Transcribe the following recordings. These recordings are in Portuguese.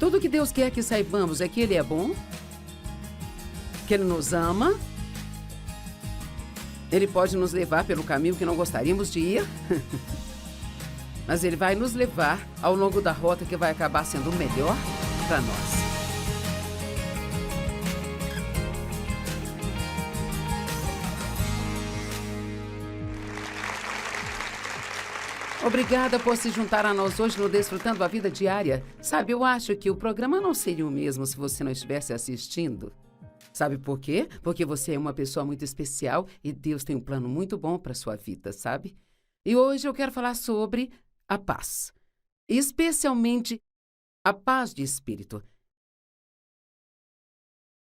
Tudo que Deus quer que saibamos é que Ele é bom, que Ele nos ama. Ele pode nos levar pelo caminho que não gostaríamos de ir, mas Ele vai nos levar ao longo da rota que vai acabar sendo o melhor para nós. Obrigada por se juntar a nós hoje no Desfrutando a Vida Diária. Sabe, eu acho que o programa não seria o mesmo se você não estivesse assistindo. Sabe por quê? Porque você é uma pessoa muito especial e Deus tem um plano muito bom para sua vida, sabe? E hoje eu quero falar sobre a paz. Especialmente a paz de espírito.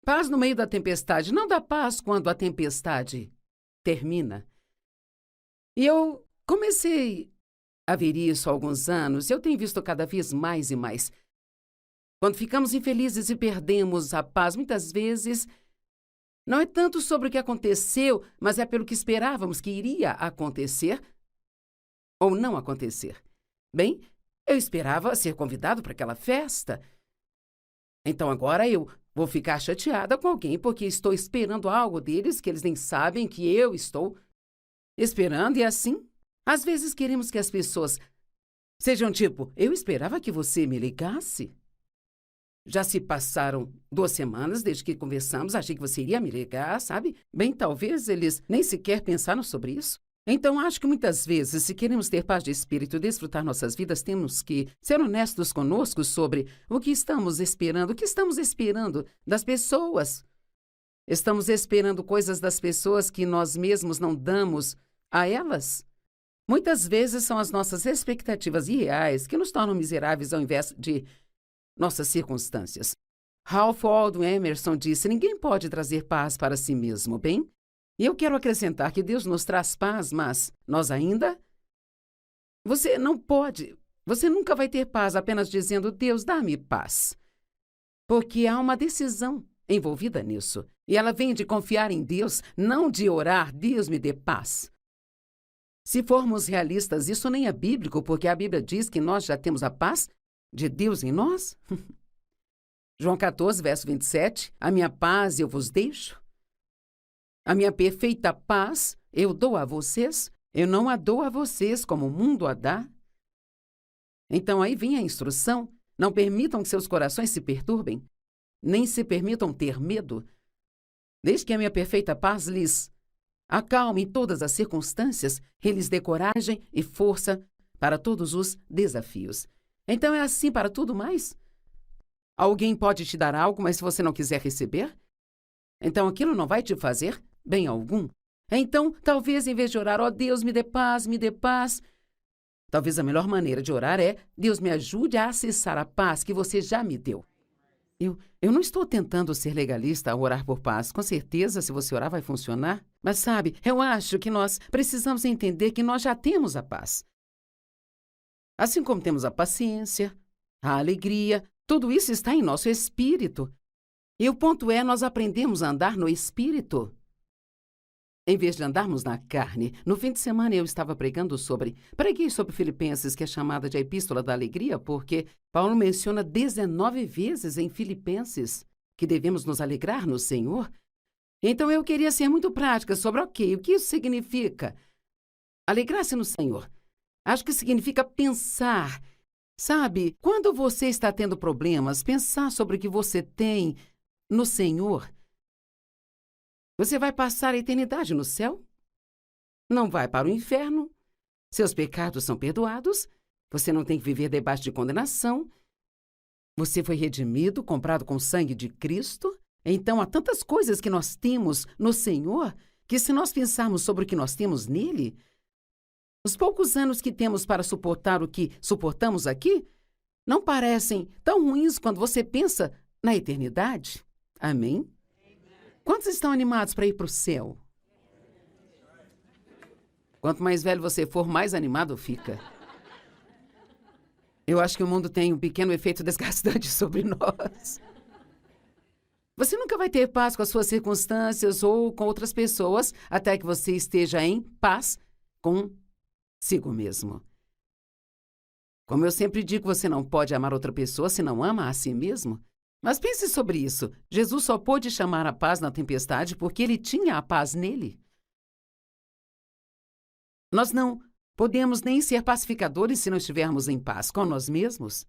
Paz no meio da tempestade, não dá paz quando a tempestade termina. E eu comecei a ver isso há alguns anos, eu tenho visto cada vez mais e mais. Quando ficamos infelizes e perdemos a paz, muitas vezes, não é tanto sobre o que aconteceu, mas é pelo que esperávamos que iria acontecer ou não acontecer. Bem, eu esperava ser convidado para aquela festa. Então agora eu vou ficar chateada com alguém porque estou esperando algo deles que eles nem sabem que eu estou esperando e assim. Às vezes queremos que as pessoas sejam tipo, eu esperava que você me ligasse. Já se passaram 2 semanas desde que conversamos, achei que você iria me ligar, sabe? Bem, talvez eles nem sequer pensaram sobre isso. Então, acho que muitas vezes, se queremos ter paz de espírito e desfrutar nossas vidas, temos que ser honestos conosco sobre o que estamos esperando das pessoas. Estamos esperando coisas das pessoas que nós mesmos não damos a elas. Muitas vezes são as nossas expectativas irreais que nos tornam miseráveis ao invés de nossas circunstâncias. Ralph Waldo Emerson disse, ninguém pode trazer paz para si mesmo, bem? E eu quero acrescentar que Deus nos traz paz, mas nós ainda? Você nunca vai ter paz apenas dizendo, Deus, dá-me paz. Porque há uma decisão envolvida nisso. E ela vem de confiar em Deus, não de orar, Deus me dê paz. Se formos realistas, isso nem é bíblico, porque a Bíblia diz que nós já temos a paz de Deus em nós. João 14, verso 27, a minha paz eu vos deixo. A minha perfeita paz eu dou a vocês. Eu não a dou a vocês como o mundo a dá. Então aí vem a instrução. Não permitam que seus corações se perturbem, nem se permitam ter medo. Desde que a minha perfeita paz lhes acalme em todas as circunstâncias, Ele lhes dê coragem e força para todos os desafios. Então é assim para tudo mais? Alguém pode te dar algo, mas se você não quiser receber, então aquilo não vai te fazer bem algum. Então, talvez em vez de orar, ó Deus, me dê paz, talvez a melhor maneira de orar é, Deus me ajude a acessar a paz que você já me deu. Eu não estou tentando ser legalista ao orar por paz. Com certeza, se você orar, vai funcionar. Mas sabe, eu acho que nós precisamos entender que nós já temos a paz. Assim como temos a paciência, a alegria, tudo isso está em nosso espírito. E o ponto é, nós aprendemos a andar no espírito, em vez de andarmos na carne. No fim de semana eu estava preguei sobre Filipenses, que é chamada de a Epístola da Alegria, porque Paulo menciona 19 vezes em Filipenses que devemos nos alegrar no Senhor. Então eu queria ser muito prática sobre, o que isso significa? Alegrar-se no Senhor. Acho que significa pensar. Sabe, quando você está tendo problemas, pensar sobre o que você tem no Senhor. Você vai passar a eternidade no céu? Não vai para o inferno? Seus pecados são perdoados? Você não tem que viver debaixo de condenação? Você foi redimido, comprado com o sangue de Cristo? Então, há tantas coisas que nós temos no Senhor, que se nós pensarmos sobre o que nós temos nele, os poucos anos que temos para suportar o que suportamos aqui, não parecem tão ruins quando você pensa na eternidade. Amém? Quantos estão animados para ir para o céu? Quanto mais velho você for, mais animado fica. Eu acho que o mundo tem um pequeno efeito desgastante sobre nós. Você nunca vai ter paz com as suas circunstâncias ou com outras pessoas até que você esteja em paz consigo mesmo. Como eu sempre digo, você não pode amar outra pessoa se não ama a si mesmo. Mas pense sobre isso. Jesus só pôde chamar a paz na tempestade porque ele tinha a paz nele. Nós não podemos nem ser pacificadores se não estivermos em paz com nós mesmos.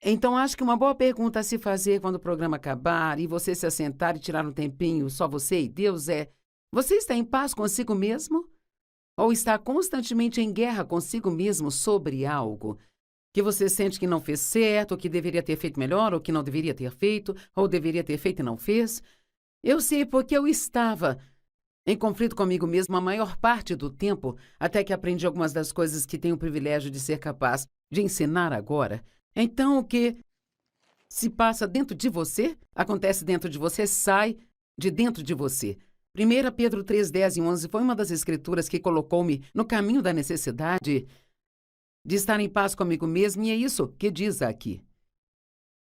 Então, acho que uma boa pergunta a se fazer quando o programa acabar e você se assentar e tirar um tempinho, só você e Deus, é: você está em paz consigo mesmo? Ou está constantemente em guerra consigo mesmo sobre algo que você sente que não fez certo, ou que deveria ter feito melhor, ou que não deveria ter feito, ou deveria ter feito e não fez? Eu sei porque eu estava em conflito comigo mesmo a maior parte do tempo, até que aprendi algumas das coisas que tenho o privilégio de ser capaz de ensinar agora. Então, o que se passa dentro de você, acontece dentro de você, sai de dentro de você. 1 Pedro 3, 10 e 11 foi uma das escrituras que colocou-me no caminho da necessidade de estar em paz comigo mesmo, e é isso que diz aqui.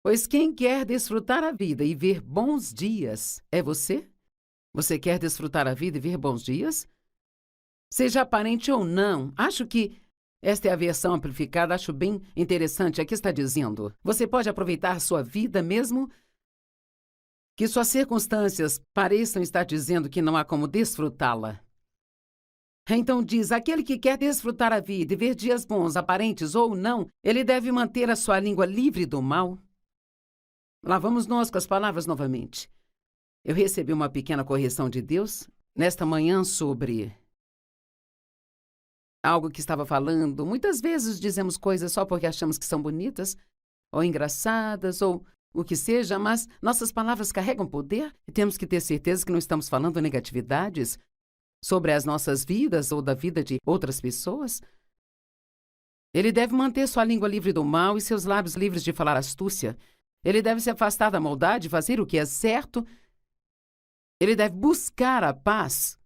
Pois quem quer desfrutar a vida e ver bons dias é você? Você quer desfrutar a vida e ver bons dias? Seja aparente ou não, acho que esta é a versão amplificada, acho bem interessante. Aqui está dizendo: você pode aproveitar sua vida mesmo que suas circunstâncias pareçam estar dizendo que não há como desfrutá-la. Então diz: aquele que quer desfrutar a vida e ver dias bons, aparentes ou não, ele deve manter a sua língua livre do mal. Lá vamos nós com as palavras novamente. Eu recebi uma pequena correção de Deus nesta manhã sobre algo que estava falando. Muitas vezes dizemos coisas só porque achamos que são bonitas, ou engraçadas, ou o que seja, mas nossas palavras carregam poder e temos que ter certeza que não estamos falando negatividades sobre as nossas vidas ou da vida de outras pessoas. Ele deve manter sua língua livre do mal e seus lábios livres de falar astúcia. Ele deve se afastar da maldade, fazer o que é certo. Ele deve buscar a paz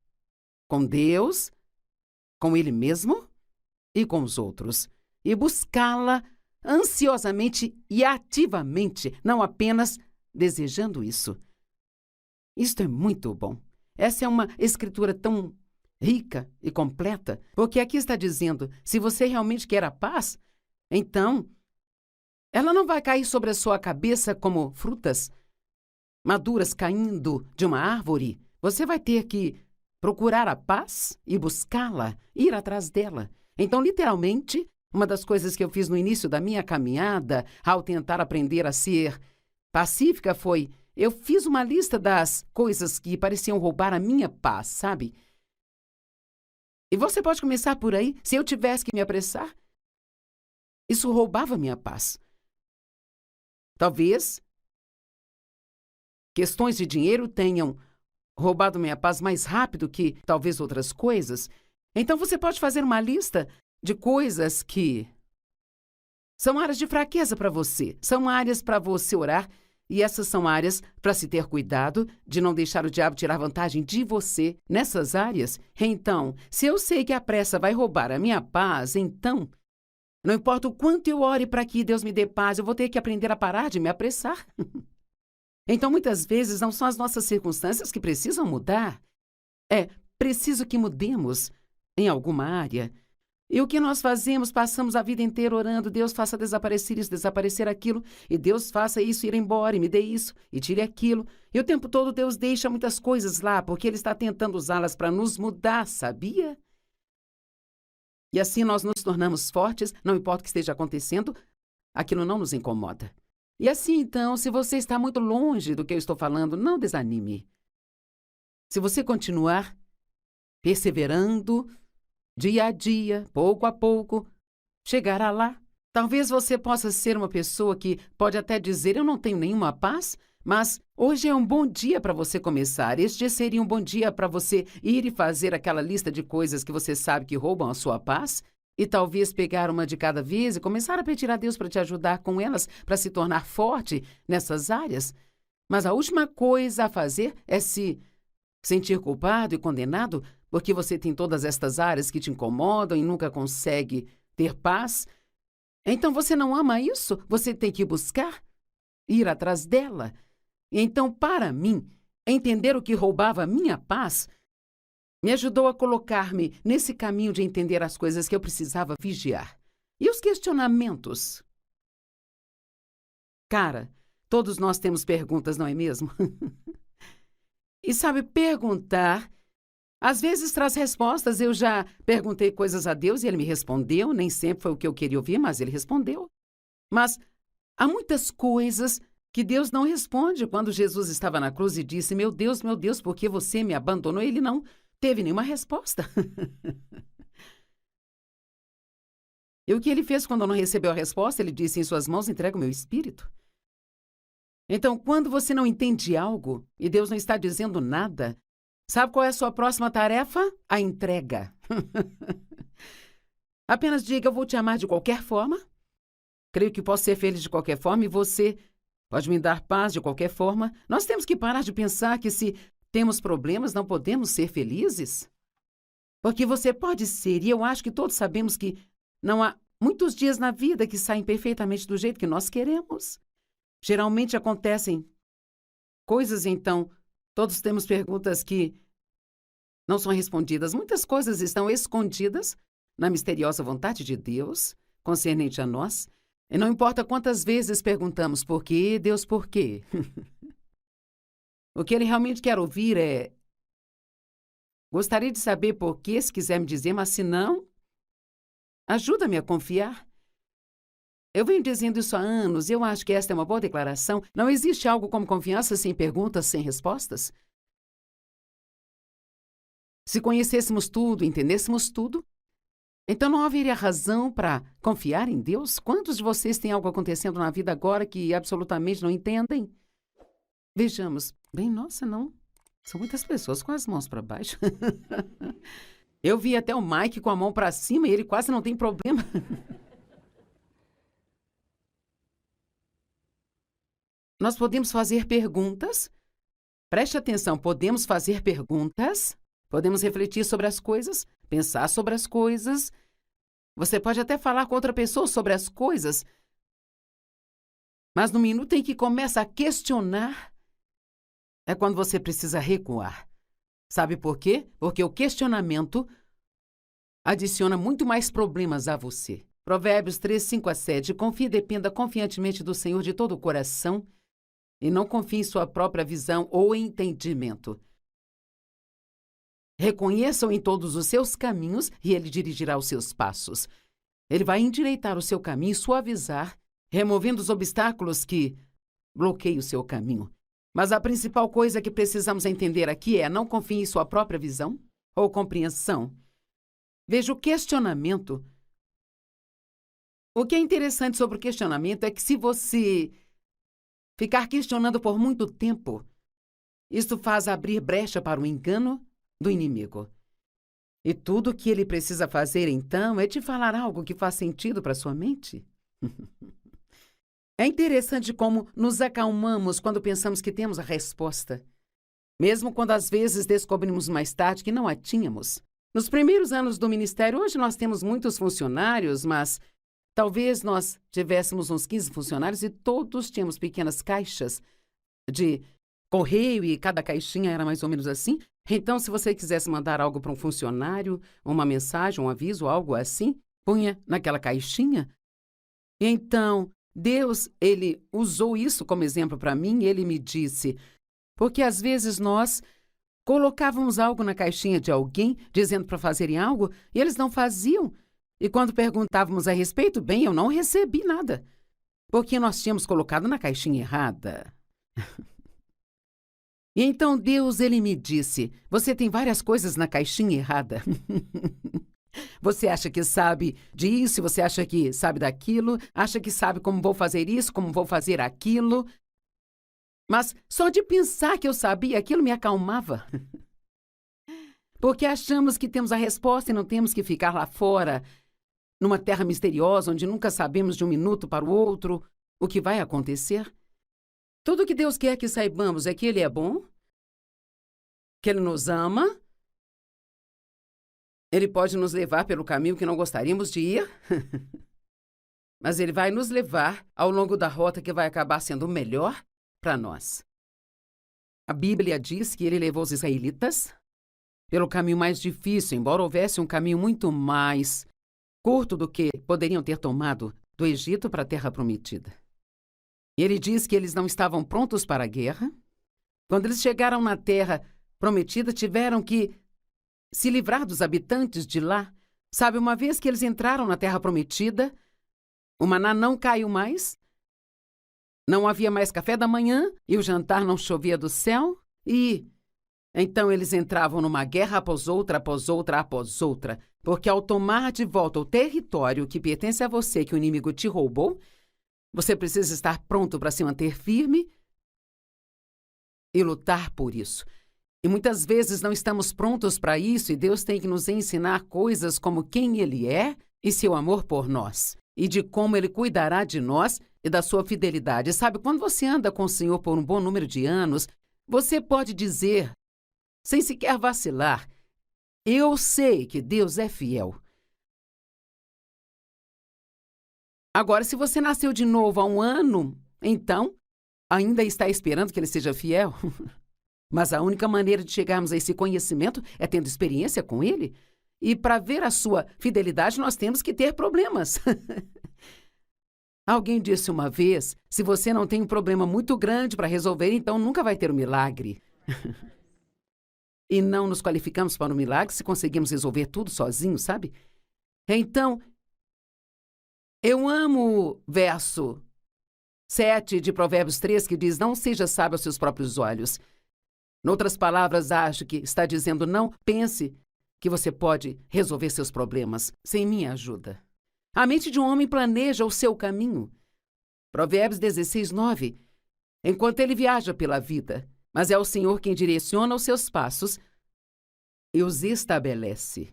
com Deus, com ele mesmo e com os outros, e buscá-la ansiosamente e ativamente, não apenas desejando isso. Isto é muito bom. Essa é uma escritura tão rica e completa, porque aqui está dizendo: se você realmente quer a paz, então ela não vai cair sobre a sua cabeça como frutas maduras caindo de uma árvore. Você vai ter que procurar a paz e buscá-la, ir atrás dela. Então, literalmente, uma das coisas que eu fiz no início da minha caminhada, ao tentar aprender a ser pacífica, foi: eu fiz uma lista das coisas que pareciam roubar a minha paz, sabe? E você pode começar por aí. Se eu tivesse que me apressar, isso roubava a minha paz. Talvez questões de dinheiro tenham roubado minha paz mais rápido que talvez outras coisas. Então você pode fazer uma lista de coisas que são áreas de fraqueza para você, são áreas para você orar, e essas são áreas para se ter cuidado de não deixar o diabo tirar vantagem de você nessas áreas. Então, se eu sei que a pressa vai roubar a minha paz, então, não importa o quanto eu ore para que Deus me dê paz, eu vou ter que aprender a parar de me apressar. Então, muitas vezes, não são as nossas circunstâncias que precisam mudar. É preciso que mudemos em alguma área. E o que nós fazemos? Passamos a vida inteira orando: Deus faça desaparecer isso, desaparecer aquilo, e Deus faça isso ir embora, e me dê isso, e tire aquilo. E o tempo todo Deus deixa muitas coisas lá, porque Ele está tentando usá-las para nos mudar, sabia? E assim nós nos tornamos fortes, não importa o que esteja acontecendo, aquilo não nos incomoda. E assim, então, se você está muito longe do que eu estou falando, não desanime. Se você continuar perseverando, dia a dia, pouco a pouco, chegará lá. Talvez você possa ser uma pessoa que pode até dizer: eu não tenho nenhuma paz, mas hoje é um bom dia para você começar. Este seria um bom dia para você ir e fazer aquela lista de coisas que você sabe que roubam a sua paz, e talvez pegar uma de cada vez e começar a pedir a Deus para te ajudar com elas, para se tornar forte nessas áreas. Mas a última coisa a fazer é se sentir culpado e condenado porque você tem todas estas áreas que te incomodam e nunca consegue ter paz. Então você não ama isso? Você tem que buscar, ir atrás dela. E então, para mim, entender o que roubava a minha paz me ajudou a colocar-me nesse caminho de entender as coisas que eu precisava vigiar. E os questionamentos? Cara, todos nós temos perguntas, não é mesmo? E sabe, perguntar, às vezes traz respostas. Eu já perguntei coisas a Deus e Ele me respondeu. Nem sempre foi o que eu queria ouvir, mas Ele respondeu. Mas há muitas coisas que Deus não responde. Quando Jesus estava na cruz e disse, meu Deus, por que você me abandonou? Ele não teve nenhuma resposta. E o que ele fez quando não recebeu a resposta? Ele disse, em suas mãos entrego o meu espírito. Então, quando você não entende algo e Deus não está dizendo nada, sabe qual é a sua próxima tarefa? A entrega. Apenas diga, eu vou te amar de qualquer forma. Creio que posso ser feliz de qualquer forma e você pode me dar paz de qualquer forma. Nós temos que parar de pensar que se temos problemas não podemos ser felizes. Porque você pode ser, e eu acho que todos sabemos que não há muitos dias na vida que saem perfeitamente do jeito que nós queremos. Geralmente acontecem coisas, então, todos temos perguntas que não são respondidas. Muitas coisas estão escondidas na misteriosa vontade de Deus, concernente a nós. E não importa quantas vezes perguntamos por quê, Deus, por quê? O que Ele realmente quer ouvir é: gostaria de saber por quê, se quiser me dizer, mas se não, ajuda-me a confiar. Eu venho dizendo isso há anos e eu acho que esta é uma boa declaração. Não existe algo como confiança sem perguntas, sem respostas. Se conhecêssemos tudo, entendêssemos tudo, então não haveria razão para confiar em Deus? Quantos de vocês têm algo acontecendo na vida agora que absolutamente não entendem? Vejamos. Bem, nossa, não. São muitas pessoas com as mãos para baixo. Eu vi até o Mike com a mão para cima e ele quase não tem problema. Nós podemos fazer perguntas. Preste atenção, podemos fazer perguntas. Podemos refletir sobre as coisas, pensar sobre as coisas. Você pode até falar com outra pessoa sobre as coisas. Mas no minuto em que começa a questionar, é quando você precisa recuar. Sabe por quê? Porque o questionamento adiciona muito mais problemas a você. Provérbios 3, 5-7. Confie e dependa confiantemente do Senhor de todo o coração e não confie em sua própria visão ou entendimento. Reconheça-o em todos os seus caminhos e ele dirigirá os seus passos. Ele vai endireitar o seu caminho e suavizar, removendo os obstáculos que bloqueiam o seu caminho. Mas a principal coisa que precisamos entender aqui é: não confie em sua própria visão ou compreensão. Veja, o questionamento. O que é interessante sobre o questionamento é que se você ficar questionando por muito tempo, isto faz abrir brecha para o engano do inimigo. E tudo o que ele precisa fazer, então, é te falar algo que faz sentido para sua mente. É interessante como nos acalmamos quando pensamos que temos a resposta, mesmo quando às vezes descobrimos mais tarde que não a tínhamos. Nos primeiros anos do ministério, hoje nós temos muitos funcionários, mas talvez nós tivéssemos uns 15 funcionários e todos tínhamos pequenas caixas de correio e cada caixinha era mais ou menos assim. Então, se você quisesse mandar algo para um funcionário, uma mensagem, um aviso, algo assim, punha naquela caixinha. E então, Deus, Ele usou isso como exemplo para mim. Ele me disse, porque às vezes nós colocávamos algo na caixinha de alguém, dizendo para fazerem algo, e eles não faziam. E quando perguntávamos a respeito, bem, eu não recebi nada, porque nós tínhamos colocado na caixinha errada. E então Deus, Ele me disse, você tem várias coisas na caixinha errada. Você acha que sabe disso, você acha que sabe daquilo, acha que sabe como vou fazer isso, como vou fazer aquilo. Mas só de pensar que eu sabia, aquilo me acalmava. Porque achamos que temos a resposta e não temos que ficar lá fora, numa terra misteriosa, onde nunca sabemos de um minuto para o outro o que vai acontecer. Tudo o que Deus quer que saibamos é que Ele é bom, que Ele nos ama, Ele pode nos levar pelo caminho que não gostaríamos de ir, mas Ele vai nos levar ao longo da rota que vai acabar sendo melhor para nós. A Bíblia diz que Ele levou os israelitas pelo caminho mais difícil, embora houvesse um caminho muito mais curto do que poderiam ter tomado do Egito para a Terra Prometida. E ele diz que eles não estavam prontos para a guerra. Quando eles chegaram na Terra Prometida, tiveram que se livrar dos habitantes de lá. Sabe, uma vez que eles entraram na Terra Prometida, o maná não caiu mais, não havia mais café da manhã e o jantar não chovia do céu. E então eles entravam numa guerra após outra, após outra, após outra, porque ao tomar de volta o território que pertence a você, que o inimigo te roubou, você precisa estar pronto para se manter firme e lutar por isso. E muitas vezes não estamos prontos para isso e Deus tem que nos ensinar coisas como quem Ele é e seu amor por nós, e de como Ele cuidará de nós e da sua fidelidade. Sabe, quando você anda com o Senhor por um bom número de anos, você pode dizer, sem sequer vacilar, eu sei que Deus é fiel. Agora, se você nasceu de novo há um ano, então ainda está esperando que Ele seja fiel? Mas a única maneira de chegarmos a esse conhecimento é tendo experiência com Ele. E para ver a sua fidelidade, nós temos que ter problemas. Alguém disse uma vez, se você não tem um problema muito grande para resolver, então nunca vai ter um milagre. E não nos qualificamos para um milagre se conseguimos resolver tudo sozinhos, sabe? Então, eu amo o verso 7 de Provérbios 3, que diz, não seja sábio aos seus próprios olhos. Em outras palavras, acho que está dizendo, não pense que você pode resolver seus problemas sem minha ajuda. A mente de um homem planeja o seu caminho. Provérbios 16, 9. Enquanto ele viaja pela vida, mas é o Senhor quem direciona os seus passos e os estabelece.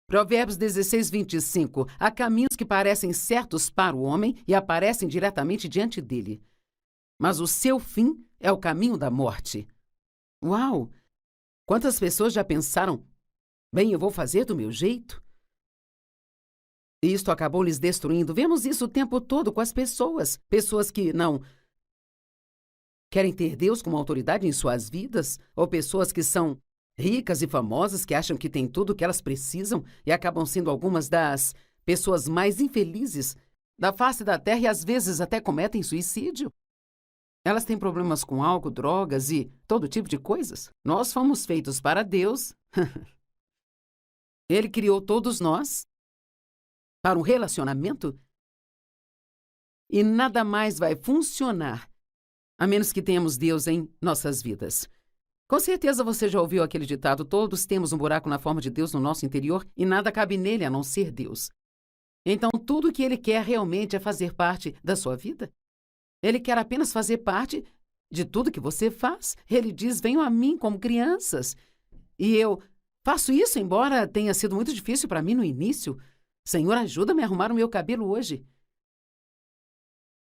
Provérbios 16, 25. Há caminhos que parecem certos para o homem e aparecem diretamente diante dele. Mas o seu fim é o caminho da morte. Uau! Quantas pessoas já pensaram, bem, eu vou fazer do meu jeito? E isto acabou lhes destruindo. Vemos isso o tempo todo com as pessoas. Pessoas que não querem ter Deus como autoridade em suas vidas, ou pessoas que são ricas e famosas, que acham que têm tudo o que elas precisam e acabam sendo algumas das pessoas mais infelizes da face da Terra e às vezes até cometem suicídio. Elas têm problemas com álcool, drogas e todo tipo de coisas. Nós fomos feitos para Deus. Ele criou todos nós para um relacionamento e nada mais vai funcionar a menos que tenhamos Deus em nossas vidas. Com certeza você já ouviu aquele ditado, todos temos um buraco na forma de Deus no nosso interior e nada cabe nele a não ser Deus. Então, tudo o que Ele quer realmente é fazer parte da sua vida. Ele quer apenas fazer parte de tudo que você faz. Ele diz, venham a mim como crianças. E eu faço isso, embora tenha sido muito difícil para mim no início. Senhor, ajuda-me a arrumar o meu cabelo hoje.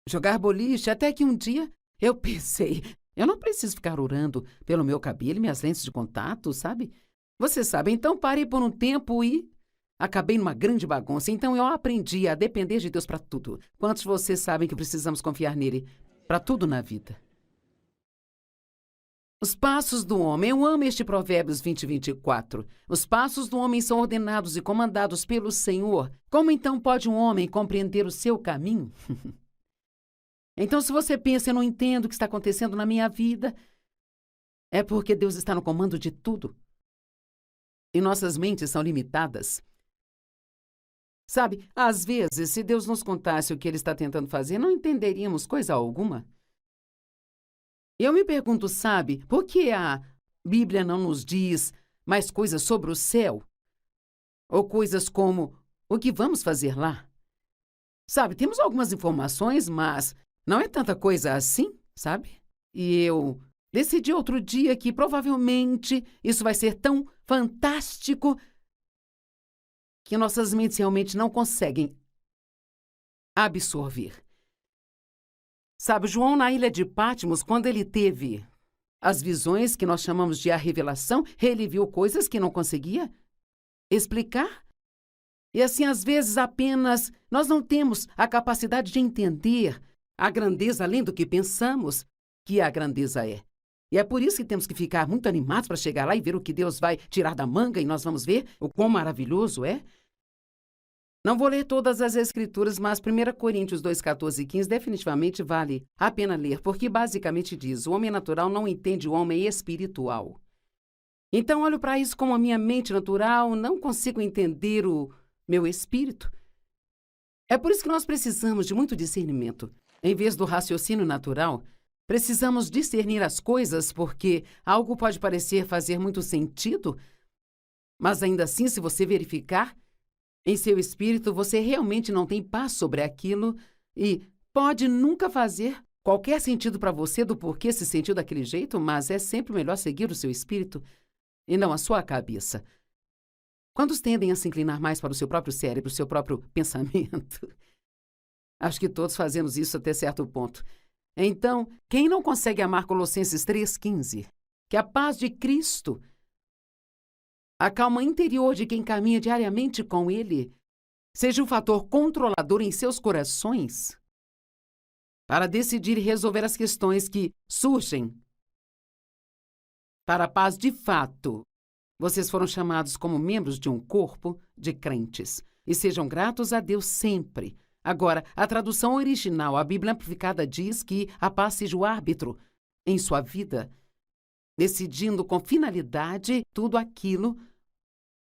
Jogar boliche, até que um dia eu pensei, eu não preciso ficar orando pelo meu cabelo e minhas lentes de contato, sabe? Você sabe, então parei por um tempo e acabei numa grande bagunça. Então eu aprendi a depender de Deus para tudo. Quantos de vocês sabem que precisamos confiar nele para tudo na vida? Os passos do homem. Eu amo este Provérbios 20, 24. Os passos do homem são ordenados e comandados pelo Senhor. Como então pode um homem compreender o seu caminho? Então, se você pensa, eu não entendo o que está acontecendo na minha vida, é porque Deus está no comando de tudo. E nossas mentes são limitadas. Sabe, às vezes, se Deus nos contasse o que Ele está tentando fazer, não entenderíamos coisa alguma. Eu me pergunto, sabe, por que a Bíblia não nos diz mais coisas sobre o céu? Ou coisas como, o que vamos fazer lá? Sabe, temos algumas informações, mas não é tanta coisa assim, sabe? E eu decidi outro dia que provavelmente isso vai ser tão fantástico que nossas mentes realmente não conseguem absorver. Sabe, João, na ilha de Patmos, quando ele teve as visões que nós chamamos de a revelação, ele viu coisas que não conseguia explicar. E assim, às vezes, apenas nós não temos a capacidade de entender a grandeza além do que pensamos que a grandeza é. E é por isso que temos que ficar muito animados para chegar lá e ver o que Deus vai tirar da manga e nós vamos ver o quão maravilhoso é. Não vou ler todas as escrituras, mas 1 Coríntios 2, 14 e 15 definitivamente vale a pena ler, porque basicamente diz: o homem natural não entende o homem espiritual. Então olho para isso como a minha mente natural, não consigo entender o meu espírito. É por isso que nós precisamos de muito discernimento. Em vez do raciocínio natural, precisamos discernir as coisas, porque algo pode parecer fazer muito sentido, mas ainda assim, se você verificar, em seu espírito, você realmente não tem paz sobre aquilo e pode nunca fazer qualquer sentido para você do porquê se sentiu daquele jeito, mas é sempre melhor seguir o seu espírito e não a sua cabeça. Quantos tendem a se inclinar mais para o seu próprio cérebro, o seu próprio pensamento? Acho que todos fazemos isso até certo ponto. Então, quem não consegue amar Colossenses 3,15? Que a paz de Cristo, a calma interior de quem caminha diariamente com Ele, seja um fator controlador em seus corações para decidir e resolver as questões que surgem. Para a paz de fato, vocês foram chamados como membros de um corpo de crentes e sejam gratos a Deus sempre. Agora, a tradução original, a Bíblia Amplificada, diz que a paz seja o árbitro em sua vida, decidindo com finalidade tudo aquilo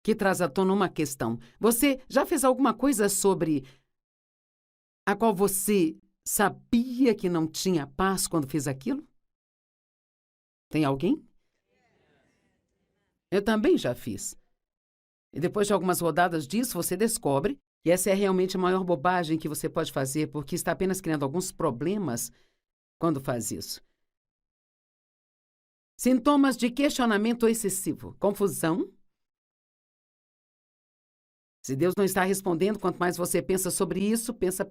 que traz à tona uma questão. Você já fez alguma coisa sobre a qual você sabia que não tinha paz quando fez aquilo? Tem alguém? Eu também já fiz. E depois de algumas rodadas disso, você descobre que essa é realmente a maior bobagem que você pode fazer, porque está apenas criando alguns problemas quando faz isso. Sintomas de questionamento excessivo: confusão. Se Deus não está respondendo, quanto mais você pensa sobre isso, pensa,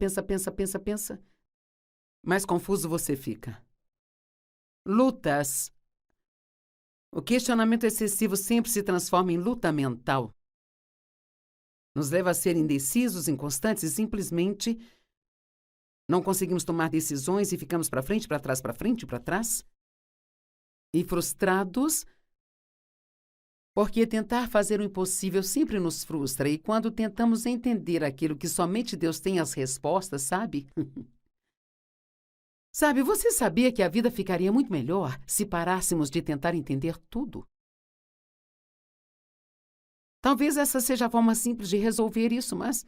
mais confuso você fica. Lutas. O questionamento excessivo sempre se transforma em luta mental. Nos leva a ser indecisos, inconstantes e simplesmente não conseguimos tomar decisões e ficamos para frente, para trás, para frente, para trás. E frustrados, porque tentar fazer o impossível sempre nos frustra. E quando tentamos entender aquilo que somente Deus tem as respostas, sabe? Sabe, você sabia que a vida ficaria muito melhor se parássemos de tentar entender tudo? Talvez essa seja a forma simples de resolver isso, mas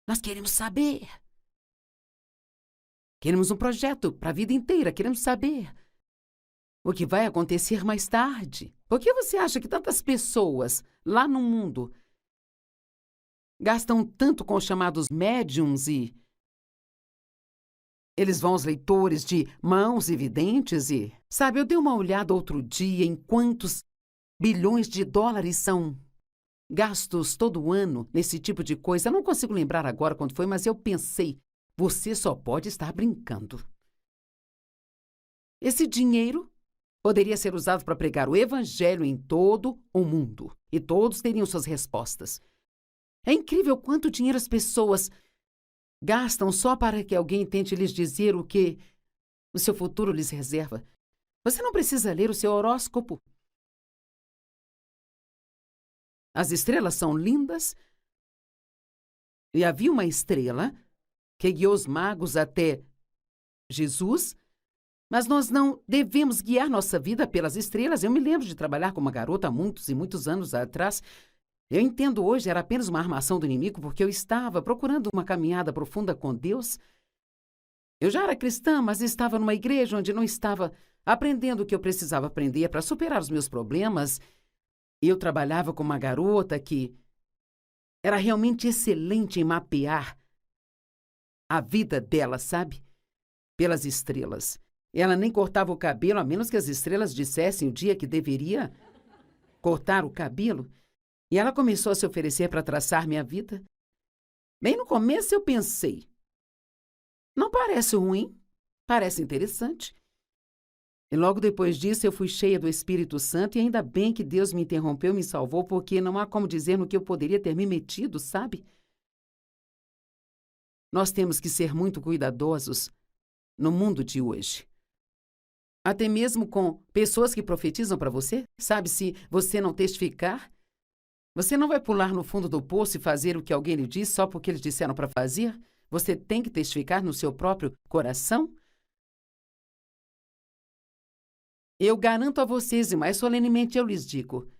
nós queremos saber. Queremos um projeto para a vida inteira, queremos saber o que vai acontecer mais tarde. Por que você acha que tantas pessoas lá no mundo gastam tanto com os chamados médiums e eles vão aos leitores de mãos e videntes e... Sabe, eu dei uma olhada outro dia em quantos bilhões de dólares são gastos todo ano nesse tipo de coisa. Eu não consigo lembrar agora quando foi, mas eu pensei, você só pode estar brincando. Esse dinheiro poderia ser usado para pregar o evangelho em todo o mundo. E todos teriam suas respostas. É incrível quanto dinheiro as pessoas gastam só para que alguém tente lhes dizer o que o seu futuro lhes reserva. Você não precisa ler o seu horóscopo. As estrelas são lindas. E havia uma estrela que guiou os magos até Jesus. Mas nós não devemos guiar nossa vida pelas estrelas. Eu me lembro de trabalhar com uma garota há muitos e muitos anos atrás. Eu entendo hoje, era apenas uma armação do inimigo, porque eu estava procurando uma caminhada profunda com Deus. Eu já era cristã, mas estava numa igreja onde não estava aprendendo o que eu precisava aprender para superar os meus problemas. E eu trabalhava com uma garota que era realmente excelente em mapear a vida dela, sabe? Pelas estrelas. Ela nem cortava o cabelo, a menos que as estrelas dissessem o dia que deveria cortar o cabelo. E ela começou a se oferecer para traçar minha vida. Bem no começo eu pensei, não parece ruim, parece interessante. E logo depois disso eu fui cheia do Espírito Santo e ainda bem que Deus me interrompeu e me salvou, porque não há como dizer no que eu poderia ter me metido, sabe? Nós temos que ser muito cuidadosos no mundo de hoje. Até mesmo com pessoas que profetizam para você, sabe, se você não testificar, Você não vai pular no fundo do poço e fazer o que alguém lhe diz só porque eles disseram para fazer? Você tem que testificar no seu próprio coração? Eu garanto a vocês, e mais solenemente eu lhes digo,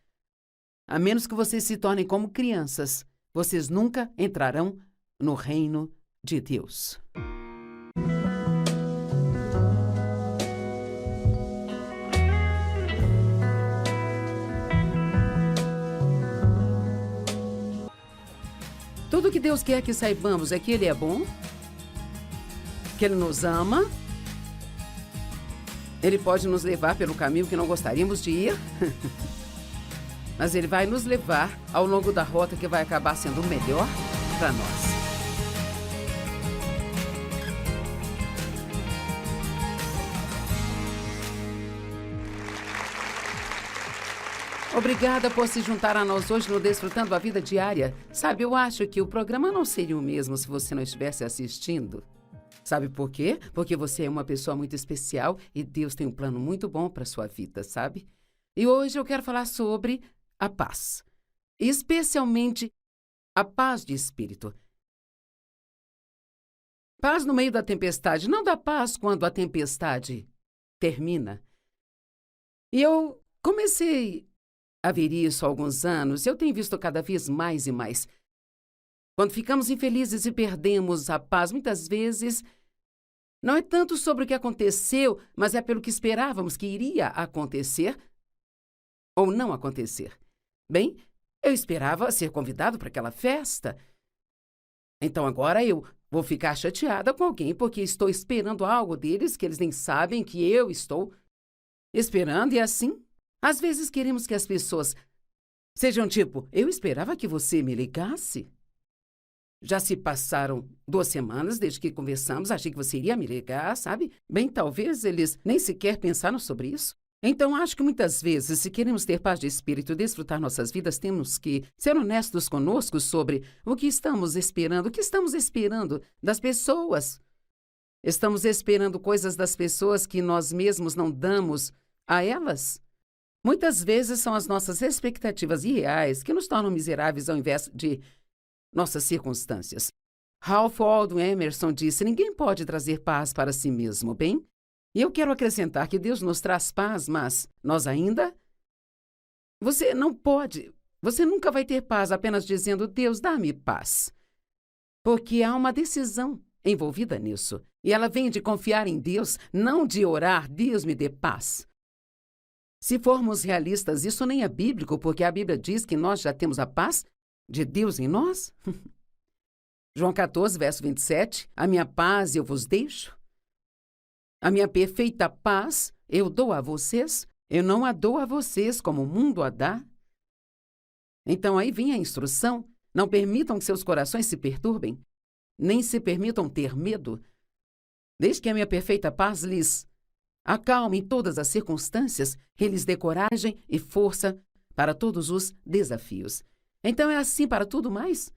a menos que vocês se tornem como crianças, vocês nunca entrarão no reino de Deus. Tudo que Deus quer que saibamos é que Ele é bom, que Ele nos ama, Ele pode nos levar pelo caminho que não gostaríamos de ir, mas Ele vai nos levar ao longo da rota que vai acabar sendo melhor para nós. Obrigada por se juntar a nós hoje no Desfrutando a Vida Diária. Sabe, eu acho que o programa não seria o mesmo se você não estivesse assistindo. Sabe por quê? Porque você é uma pessoa muito especial e Deus tem um plano muito bom para sua vida, sabe? E hoje eu quero falar sobre a paz. Especialmente a paz de espírito. Paz no meio da tempestade. Não dá paz quando a tempestade termina. E eu comecei a ver isso há alguns anos, eu tenho visto cada vez mais e mais. Quando ficamos infelizes e perdemos a paz, muitas vezes, não é tanto sobre o que aconteceu, mas é pelo que esperávamos que iria acontecer ou não acontecer. Bem, eu esperava ser convidado para aquela festa. Então agora eu vou ficar chateada com alguém porque estou esperando algo deles que eles nem sabem que eu estou esperando e assim... Às vezes queremos que as pessoas sejam tipo, eu esperava que você me ligasse. Já se passaram 2 semanas desde que conversamos, achei que você iria me ligar, sabe? Bem, talvez eles nem sequer pensaram sobre isso. Então, acho que muitas vezes, se queremos ter paz de espírito e desfrutar nossas vidas, temos que ser honestos conosco sobre o que estamos esperando das pessoas. Estamos esperando coisas das pessoas que nós mesmos não damos a elas. Muitas vezes são as nossas expectativas irreais que nos tornam miseráveis ao invés de nossas circunstâncias. Ralph Waldo Emerson disse, ninguém pode trazer paz para si mesmo, bem? E eu quero acrescentar que Deus nos traz paz, mas nós ainda... Você nunca vai ter paz apenas dizendo, Deus, dá-me paz. Porque há uma decisão envolvida nisso. E ela vem de confiar em Deus, não de orar, Deus me dê paz. Se formos realistas, isso nem é bíblico, porque a Bíblia diz que nós já temos a paz de Deus em nós. João 14, verso 27, a minha paz eu vos deixo. A minha perfeita paz eu dou a vocês. Eu não a dou a vocês como o mundo a dá. Então aí vem a instrução. Não permitam que seus corações se perturbem, nem se permitam ter medo. Desde que a minha perfeita paz lhes acalme em todas as circunstâncias, que lhes dê coragem e força para todos os desafios. Então é assim para tudo mais?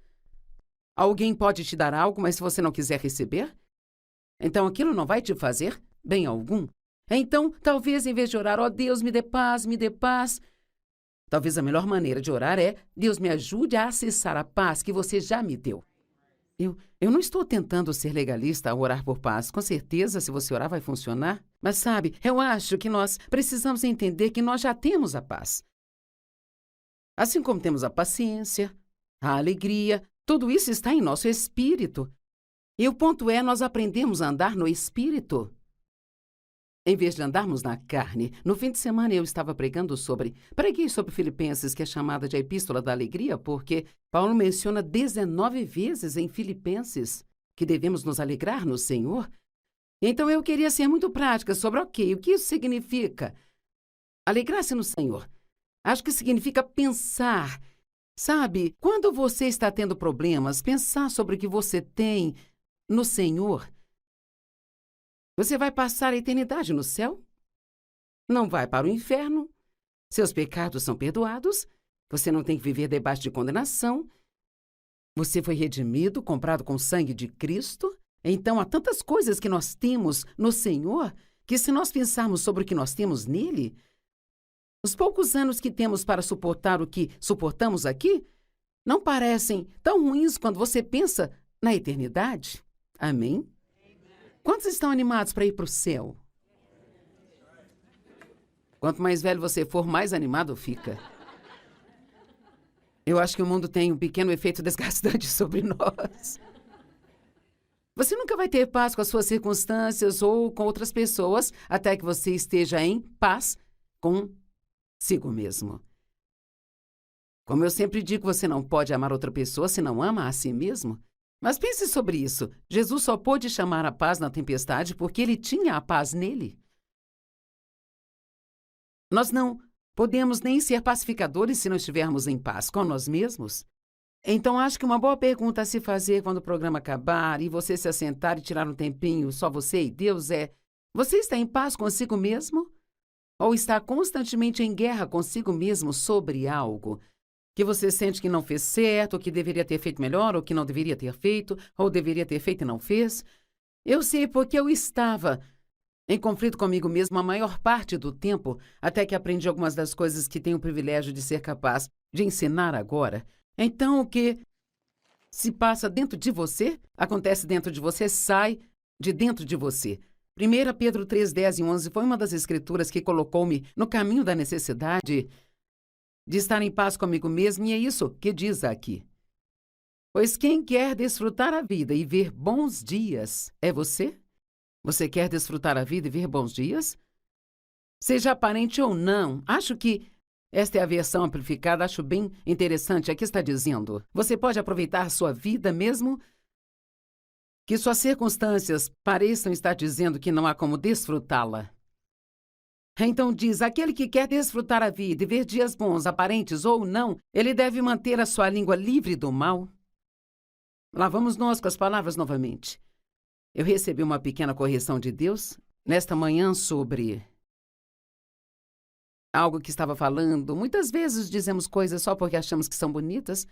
Alguém pode te dar algo, mas se você não quiser receber, então aquilo não vai te fazer bem algum. Então, talvez em vez de orar, ó Deus, me dê paz, talvez a melhor maneira de orar é, Deus me ajude a acessar a paz que você já me deu. Eu não estou tentando ser legalista ao orar por paz. Com certeza, se você orar, vai funcionar. Mas sabe, eu acho que nós precisamos entender que nós já temos a paz. Assim como temos a paciência, a alegria, tudo isso está em nosso espírito. E o ponto é, nós aprendemos a andar no espírito, em vez de andarmos na carne. No fim de semana eu estava preguei sobre Filipenses, que é chamada de a Epístola da Alegria, porque Paulo menciona 19 vezes em Filipenses que devemos nos alegrar no Senhor. Então eu queria ser muito prática sobre, o que isso significa? Alegrar-se no Senhor. Acho que significa pensar. Sabe, quando você está tendo problemas, pensar sobre o que você tem no Senhor. Você vai passar a eternidade no céu? Não vai para o inferno? Seus pecados são perdoados? Você não tem que viver debaixo de condenação? Você foi redimido, comprado com o sangue de Cristo? Então, há tantas coisas que nós temos no Senhor que, se nós pensarmos sobre o que nós temos nele, Os poucos anos que temos para suportar o que suportamos aqui não parecem tão ruins quando você pensa na eternidade. Amém? Quantos estão animados para ir para o céu? Quanto mais velho você for, mais animado fica. Eu acho que o mundo tem um pequeno efeito desgastante sobre nós. Você nunca vai ter paz com as suas circunstâncias ou com outras pessoas até que você esteja em paz consigo mesmo. Como eu sempre digo, você não pode amar outra pessoa se não ama a si mesmo. Mas pense sobre isso. Jesus só pôde chamar a paz na tempestade porque ele tinha a paz nele. Nós não podemos nem ser pacificadores se não estivermos em paz com nós mesmos. Então, acho que uma boa pergunta a se fazer quando o programa acabar e você se assentar e tirar um tempinho, só você e Deus, é: você está em paz consigo mesmo? Ou está constantemente em guerra consigo mesmo sobre algo que você sente que não fez certo, ou que deveria ter feito melhor, ou que não deveria ter feito, ou deveria ter feito e não fez? Eu sei porque eu estava em conflito comigo mesmo a maior parte do tempo, até que aprendi algumas das coisas que tenho o privilégio de ser capaz de ensinar agora. Então, o que se passa dentro de você, acontece dentro de você, sai de dentro de você. 1 Pedro 3, 10 e 11 foi uma das escrituras que colocou-me no caminho da necessidade de estar em paz comigo mesmo, e é isso que diz aqui. Pois quem quer desfrutar a vida e ver bons dias é você? Você quer desfrutar a vida e ver bons dias? Seja aparente ou não, acho que esta é a versão amplificada, acho bem interessante. Aqui está dizendo: você pode aproveitar sua vida mesmo que suas circunstâncias pareçam estar dizendo que não há como desfrutá-la. Então diz: aquele que quer desfrutar a vida e ver dias bons, aparentes ou não, ele deve manter a sua língua livre do mal. Lá vamos nós com as palavras novamente. Eu recebi uma pequena correção de Deus nesta manhã sobre algo que estava falando. Muitas vezes dizemos coisas só porque achamos que são bonitas,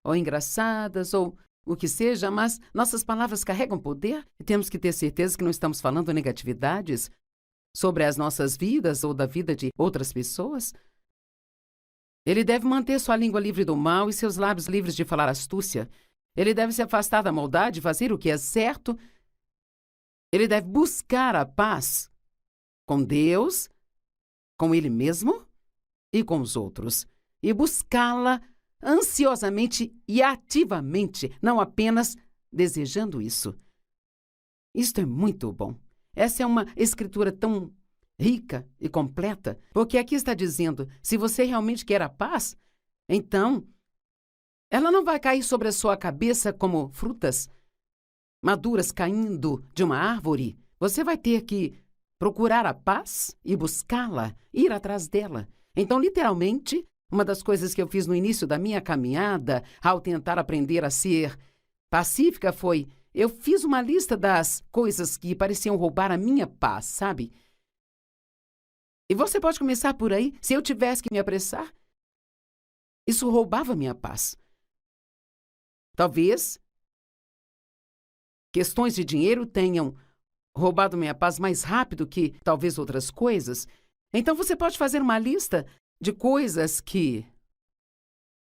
ou engraçadas, ou o que seja, mas nossas palavras carregam poder e temos que ter certeza que não estamos falando negatividades sobre as nossas vidas ou da vida de outras pessoas. Ele deve manter sua língua livre do mal e seus lábios livres de falar astúcia. Ele deve se afastar da maldade e fazer o que é certo. Ele deve buscar a paz com Deus, com ele mesmo e com os outros, e buscá-la ansiosamente e ativamente, não apenas desejando isso. Isto é muito bom. Essa é uma escritura tão rica e completa, porque aqui está dizendo: se você realmente quer a paz, então ela não vai cair sobre a sua cabeça como frutas maduras caindo de uma árvore. Você vai ter que procurar a paz e buscá-la, ir atrás dela. Então, literalmente, uma das coisas que eu fiz no início da minha caminhada, ao tentar aprender a ser pacífica, foi: eu fiz uma lista das coisas que pareciam roubar a minha paz, sabe? E você pode começar por aí. Se eu tivesse que me apressar, isso roubava a minha paz. Talvez questões de dinheiro tenham roubado minha paz mais rápido que talvez outras coisas. Então você pode fazer uma lista de coisas que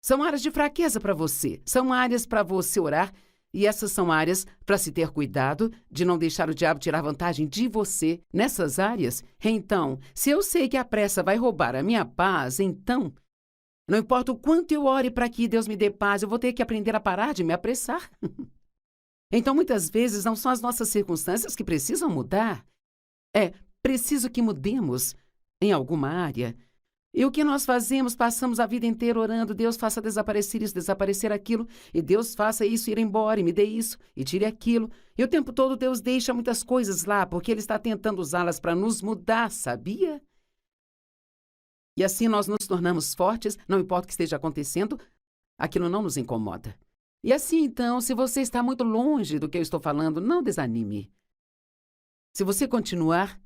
são áreas de fraqueza para você, são áreas para você orar, e essas são áreas para se ter cuidado de não deixar o diabo tirar vantagem de você nessas áreas. Então, se eu sei que a pressa vai roubar a minha paz, então, não importa o quanto eu ore para que Deus me dê paz, eu vou ter que aprender a parar de me apressar. Então, muitas vezes, não são as nossas circunstâncias que precisam mudar. É preciso que mudemos em alguma área. E o que nós fazemos? Passamos a vida inteira orando: Deus faça desaparecer isso, desaparecer aquilo, e Deus faça isso ir embora, e me dê isso, e tire aquilo. E o tempo todo Deus deixa muitas coisas lá, porque Ele está tentando usá-las para nos mudar, sabia? E assim nós nos tornamos fortes, não importa o que esteja acontecendo, aquilo não nos incomoda. E assim, então, se você está muito longe do que eu estou falando, não desanime. Se você continuar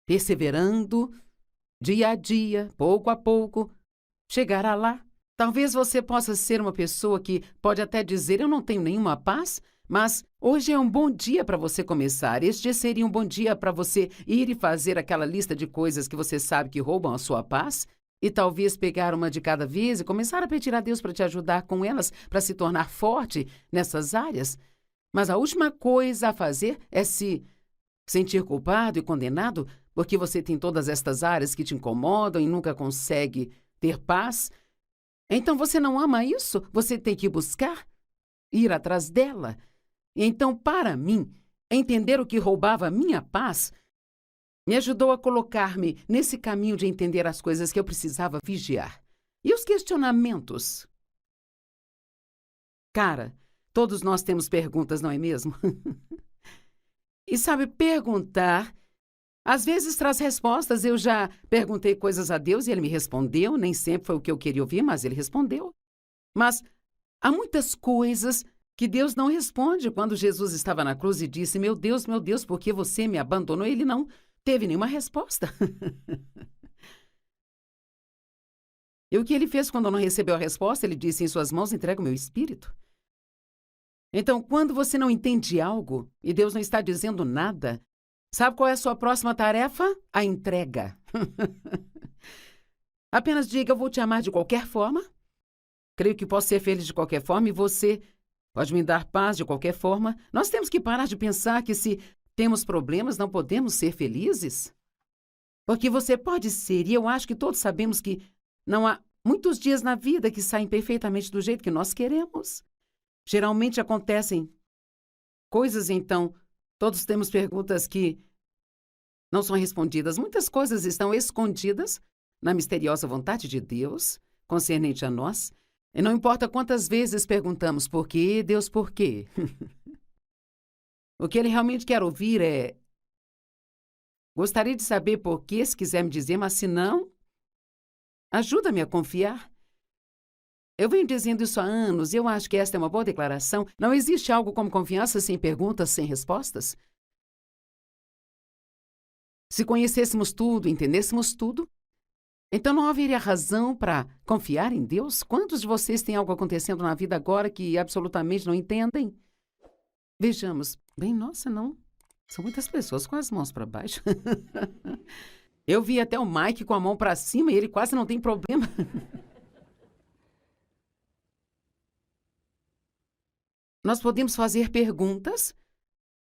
perseverando, dia a dia, pouco a pouco, chegará lá. Talvez você possa ser uma pessoa que pode até dizer: eu não tenho nenhuma paz, mas hoje é um bom dia para você começar. Este seria um bom dia para você ir e fazer aquela lista de coisas que você sabe que roubam a sua paz. e talvez pegar uma de cada vez e começar a pedir a Deus para te ajudar com elas, para se tornar forte nessas áreas. Mas a última coisa a fazer é se sentir culpado e condenado porque você tem todas estas áreas que te incomodam e nunca consegue ter paz. Então você não ama isso? Você tem que buscar, ir atrás dela. E então, para mim, entender o que roubava a minha paz me ajudou a colocar-me nesse caminho de entender as coisas que eu precisava vigiar. E os questionamentos? Cara, todos nós temos perguntas, não é mesmo? E sabe, perguntar, às vezes traz respostas. Eu já perguntei coisas a Deus e Ele me respondeu. Nem sempre foi o que eu queria ouvir, mas Ele respondeu. Mas há muitas coisas que Deus não responde. Quando Jesus estava na cruz e disse, meu Deus, por que você me abandonou? Ele não teve nenhuma resposta. E o que ele fez quando não recebeu a resposta? Ele disse, em suas mãos entrego o meu espírito. Então, quando você não entende algo e Deus não está dizendo nada, sabe qual é a sua próxima tarefa? A entrega. Apenas diga, eu vou te amar de qualquer forma. Creio que posso ser feliz de qualquer forma e você pode me dar paz de qualquer forma. Nós temos que parar de pensar que se temos problemas, não podemos ser felizes. Porque você pode ser, e eu acho que todos sabemos que não há muitos dias na vida que saem perfeitamente do jeito que nós queremos. Geralmente acontecem coisas, então, todos temos perguntas que não são respondidas. Muitas coisas estão escondidas na misteriosa vontade de Deus, concernente a nós. E não importa quantas vezes perguntamos, por quê, Deus, por quê? O que Ele realmente quer ouvir é, gostaria de saber por quê, se quiser me dizer, mas se não, ajuda-me a confiar. Eu venho dizendo isso há anos e eu acho que esta é uma boa declaração. Não existe algo como confiança sem perguntas, sem respostas. Se conhecêssemos tudo, entendêssemos tudo, então não haveria razão para confiar em Deus? Quantos de vocês têm algo acontecendo na vida agora que absolutamente não entendem? Vejamos. Bem, nossa, não. São muitas pessoas com as mãos para baixo. Eu vi até o Mike com a mão para cima e ele quase não tem problema. Nós podemos fazer perguntas.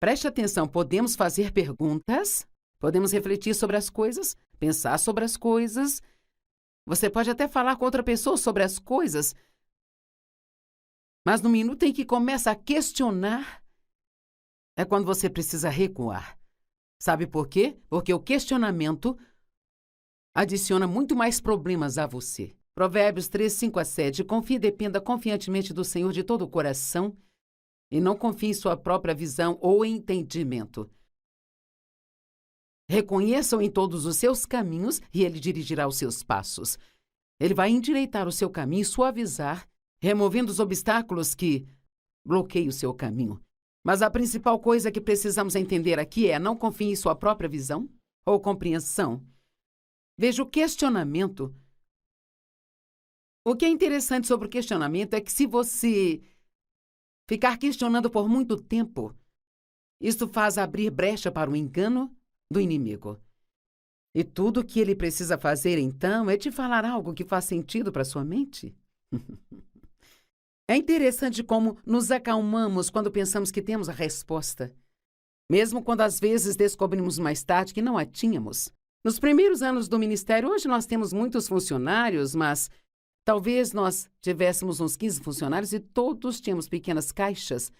Preste atenção, podemos fazer perguntas. Podemos refletir sobre as coisas, pensar sobre as coisas. Você pode até falar com outra pessoa sobre as coisas. Mas no minuto em que começa a questionar, é quando você precisa recuar. Sabe por quê? Porque o questionamento adiciona muito mais problemas a você. Provérbios 3, 5-7. Confie e dependa confiantemente do Senhor de todo o coração e não confie em sua própria visão ou entendimento. Reconheça-o em todos os seus caminhos e ele dirigirá os seus passos. Ele vai endireitar o seu caminho e suavizar, removendo os obstáculos que bloqueiam o seu caminho. Mas a principal coisa que precisamos entender aqui é não confie em sua própria visão ou compreensão. Veja, o questionamento. O que é interessante sobre o questionamento é que se você ficar questionando por muito tempo, isto faz abrir brecha para o engano do inimigo. E tudo o que ele precisa fazer, então, é te falar algo que faz sentido para sua mente. É interessante como nos acalmamos quando pensamos que temos a resposta, mesmo quando às vezes descobrimos mais tarde que não a tínhamos. Nos primeiros anos do ministério, hoje nós temos muitos funcionários, mas talvez nós tivéssemos uns 15 funcionários e todos tínhamos pequenas caixas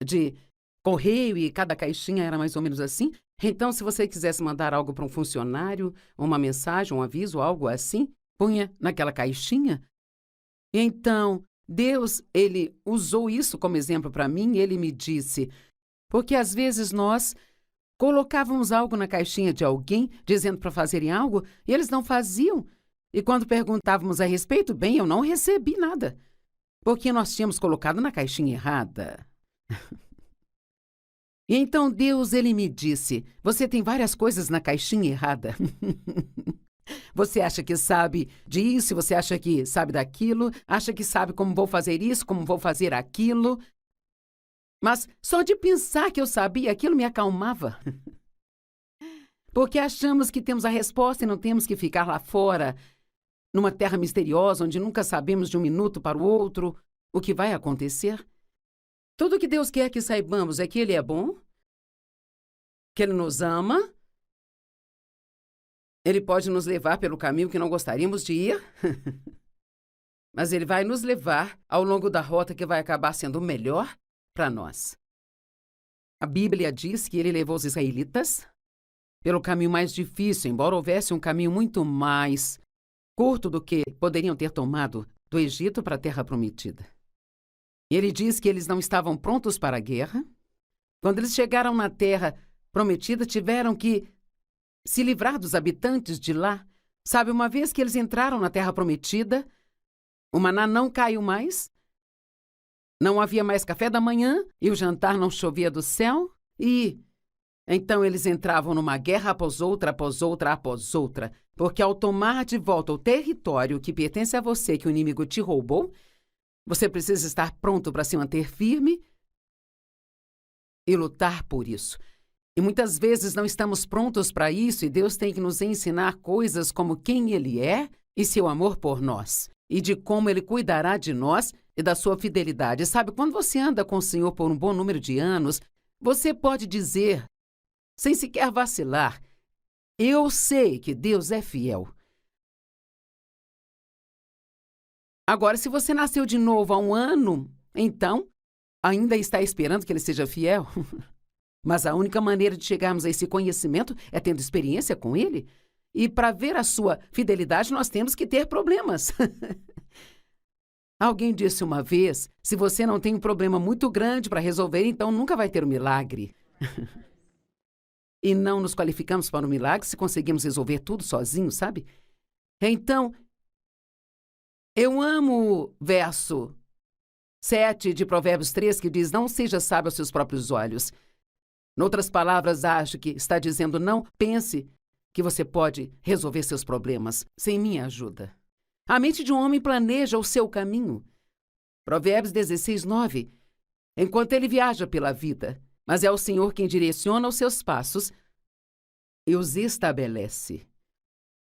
de correio e cada caixinha era mais ou menos assim. Então, se você quisesse mandar algo para um funcionário, uma mensagem, um aviso, algo assim, punha naquela caixinha. E então, Deus, Ele usou isso como exemplo para mim, Ele me disse, porque às vezes nós colocávamos algo na caixinha de alguém, dizendo para fazerem algo, e eles não faziam. E quando perguntávamos a respeito, bem, eu não recebi nada, porque nós tínhamos colocado na caixinha errada. E então Deus, Ele me disse, você tem várias coisas na caixinha errada. Você acha que sabe disso, você acha que sabe daquilo, acha que sabe como vou fazer isso, como vou fazer aquilo. Mas só de pensar que eu sabia, aquilo me acalmava. Porque achamos que temos a resposta e não temos que ficar lá fora numa terra misteriosa onde nunca sabemos de um minuto para o outro o que vai acontecer. Tudo o que Deus quer que saibamos é que Ele é bom, que Ele nos ama, Ele pode nos levar pelo caminho que não gostaríamos de ir, mas Ele vai nos levar ao longo da rota que vai acabar sendo melhor para nós. A Bíblia diz que Ele levou os israelitas pelo caminho mais difícil, embora houvesse um caminho muito mais curto do que poderiam ter tomado do Egito para a Terra Prometida. E Ele diz que eles não estavam prontos para a guerra. Quando eles chegaram na Terra Prometida, tiveram que se livrar dos habitantes de lá. Sabe, uma vez que eles entraram na Terra Prometida, o maná não caiu mais, não havia mais café da manhã e o jantar não chovia do céu. E então eles entravam numa guerra após outra, após outra, após outra, porque ao tomar de volta o território que pertence a você, que o inimigo te roubou, você precisa estar pronto para se manter firme e lutar por isso. E muitas vezes não estamos prontos para isso e Deus tem que nos ensinar coisas como quem Ele é e seu amor por nós, e de como Ele cuidará de nós e da sua fidelidade. Sabe, quando você anda com o Senhor por um bom número de anos, você pode dizer, sem sequer vacilar, eu sei que Deus é fiel. Agora, se você nasceu de novo há um ano, então ainda está esperando que Ele seja fiel? Mas a única maneira de chegarmos a esse conhecimento é tendo experiência com Ele. E para ver a sua fidelidade, nós temos que ter problemas. Alguém disse uma vez, se você não tem um problema muito grande para resolver, então nunca vai ter um milagre. E não nos qualificamos para um milagre se conseguimos resolver tudo sozinhos, sabe? Então, eu amo o verso 7 de Provérbios 3, que diz, não seja sábio aos seus próprios olhos. Em outras palavras, acho que está dizendo, não pense que você pode resolver seus problemas sem minha ajuda. A mente de um homem planeja o seu caminho. Provérbios 16, 9. Enquanto ele viaja pela vida, mas é o Senhor quem direciona os seus passos e os estabelece.